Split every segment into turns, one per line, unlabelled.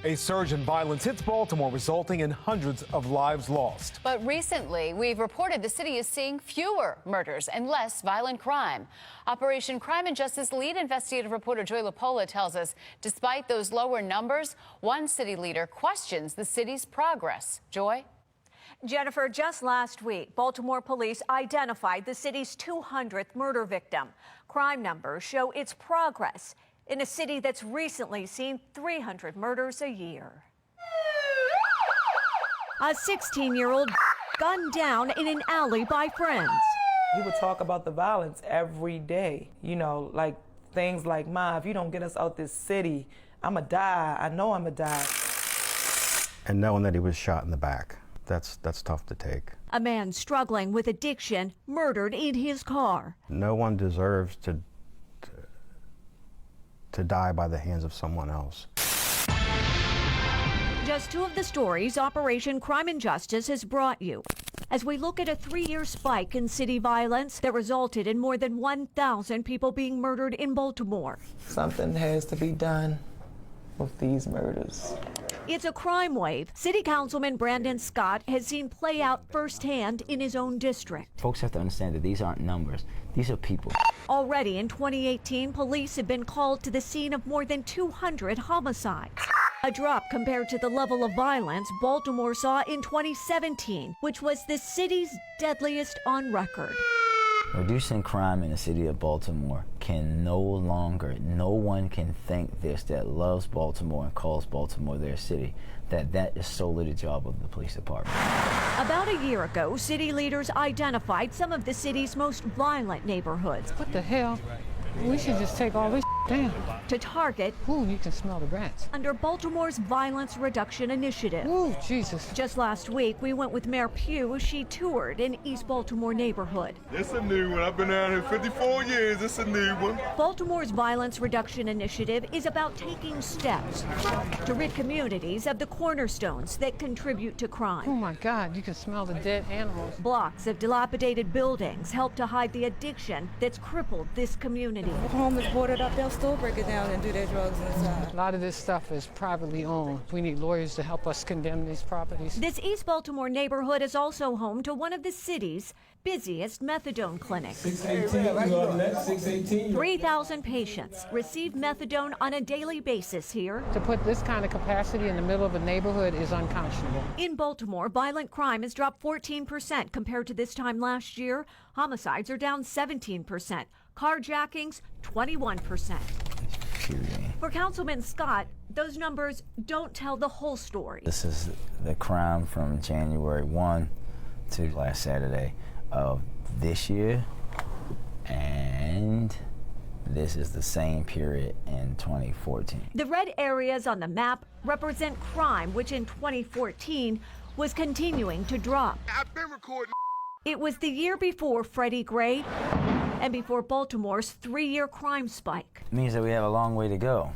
A surge in violence hits Baltimore, resulting in hundreds of lives lost.
But recently, we've reported the city is seeing fewer murders and less violent crime. Operation Crime and Justice lead investigative reporter Joy LaPola tells us, despite those lower numbers, one city leader questions the city's progress. Joy?
Jennifer, just last week, Baltimore police identified the city's 200th murder victim. Crime numbers show its progress in a city that's recently seen 300 murders a year. A 16-year-old gunned down in an alley by friends.
We would talk about the violence every day, you know, like things like, Ma, if you don't get us out this city, I'ma die. I know I'ma die.
And knowing that he was shot in the back, that's tough to take.
A man struggling with addiction murdered in his car.
No one deserves to die by the hands of someone else.
Just two of the stories Operation Crime and Justice has brought you, as we look at a 3-year spike in city violence that resulted in more than 1,000 people being murdered in Baltimore.
Something has to be done with these murders.
It's a crime wave City Councilman Brandon Scott has seen play out firsthand in his own district.
Folks have to understand that these aren't numbers. These are people.
Already in 2018, police have been called to the scene of more than 200 homicides. A drop compared to the level of violence Baltimore saw in 2017, which was the city's deadliest on record.
Reducing crime in the city of Baltimore can no one can think this that loves Baltimore and calls Baltimore their city, that is solely the job of the police department.
About a year ago, city leaders identified some of the city's most violent neighborhoods.
What the hell? We should just take all this down.
To target.
Ooh, you can smell the rats.
Under Baltimore's Violence Reduction Initiative.
Ooh, Jesus.
Just last week, we went with Mayor Pugh as she toured an East Baltimore neighborhood.
It's a new one. I've been down here 54 years. It's a new one.
Baltimore's Violence Reduction Initiative is about taking steps to rid communities of the cornerstones that contribute to crime.
Oh my God, you can smell the dead animals.
Blocks of dilapidated buildings help to hide the addiction that's crippled this community.
If a home is boarded up, they'll still break it down and do their drugs inside.
A lot of this stuff is privately owned. We need lawyers to help us condemn these properties.
This East Baltimore neighborhood is also home to one of the city's busiest methadone clinics. 3,000 patients receive methadone on a daily basis here.
To put this kind of capacity in the middle of a neighborhood is unconscionable.
In Baltimore, violent crime has dropped 14% compared to this time last year. Homicides are down 17%. Carjackings, 21%. For Councilman Scott, those numbers don't tell the whole story.
This is the crime from January 1 to last Saturday of this year, and this is the same period in 2014.
The red areas on the map represent crime, which in 2014 was continuing to drop.
I've been recording.
It was the year before Freddie Gray and before Baltimore's 3-year crime spike.
It means that we have a long way to go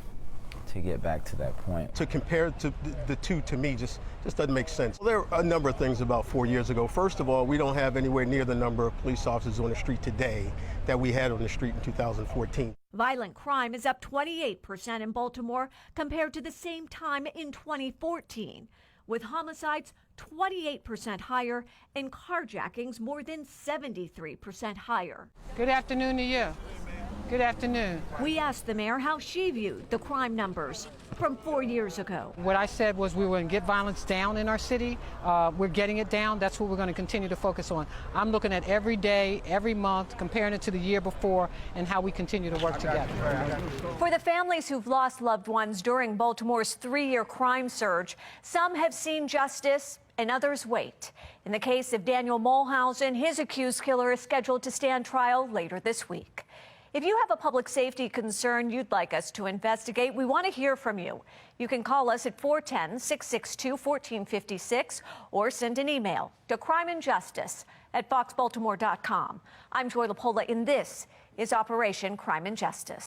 to get back to that point.
To compare to the two, to me, just doesn't make sense. Well, there are a number of things about 4 years ago. First of all, we don't have anywhere near the number of police officers on the street today that we had on the street in 2014.
Violent crime is up 28% in Baltimore compared to the same time in 2014, with homicides 28% higher and carjackings more than 73% higher.
Good afternoon to you. Good afternoon.
We asked the mayor how she viewed the crime numbers from 4 years ago.
What I said was we were going to get violence down in our city. We're getting it down. That's what we're going to continue to focus on. I'm looking at every day, every month, comparing it to the year before and how we continue to work together.
For the families who've lost loved ones during Baltimore's 3-year crime surge, some have seen justice and others wait. In the case of Daniel Mulhausen, his accused killer is scheduled to stand trial later this week. If you have a public safety concern you'd like us to investigate, we want to hear from you. You can call us at 410-662-1456 or send an email to crimeandjustice@foxbaltimore.com. I'm Joy LaPola, and this is Operation Crime and Justice.